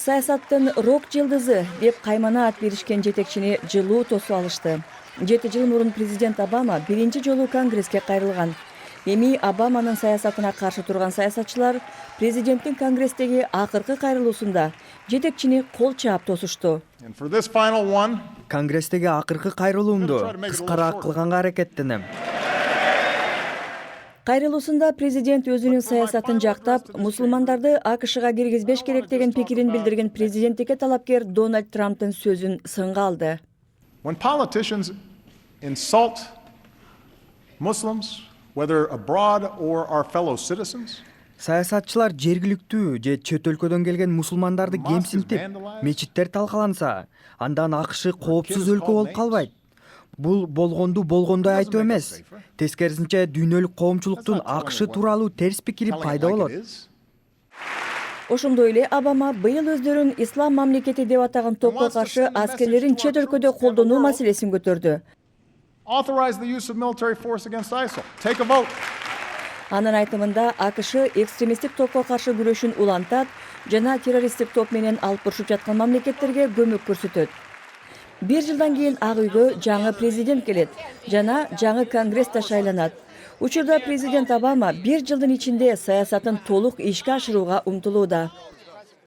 Саясаттын рок жылдызы деп каймана ат беришкен жетекчини жылуу тосуп алышты. 7 жыл мурун президент Обама биринчи жолу Конгресске кайрылган. Эми Обаманын саясатына каршы турган саясатчылар президенттин Конгресстеги акыркы кайрылуусунда жетекчини кол чаап тосушту. Конгресстеги акыркы кайрылуумду кыскараак кылганга аракеттенем. Кайрылуусунда президент өзүнүн саясатын жактап, мусулмандарды АКШга киргизбеш керек деген пикирин билдирген президенттикке талапкер Дональд Трамптын сөзүн сынга алды. When politicians insult Muslims, whether abroad or our fellow citizens, Саясатчылар жергиликтүү же чет өлкөдөн келген мусулмандарды кемсинтип, мечиттер талкаланса, андан АКШ коопсуз өлкө болуп калбайт. Бул болгондой айтуу эмес. Тескерисинче дүйнөлүк коомчулуктун АКШ тууралуу терс пикири пайда болот. Ошондой эле Обама быйыл өздөрүн ислам мамлекети деп атаган топко каршы аскерлерин чет өлкөдө колдонуу маселесин көтөрдү. authorize the use of military force against ISIL. Take a vote. Анын айтымында АКШ экстремисттик топко каршы күрөшүн улантат жана террористтик топ менен алып урушуп жаткан мамлекеттерге көмөк көрсөтөт. 1 жылдан кийин Ак үйгө жаңы президент келет жана жаңы Конгресс да шайланат. Учурда президент Обама 1 жылдын ичинде саясатын толук ишке ашырууга умтулууда.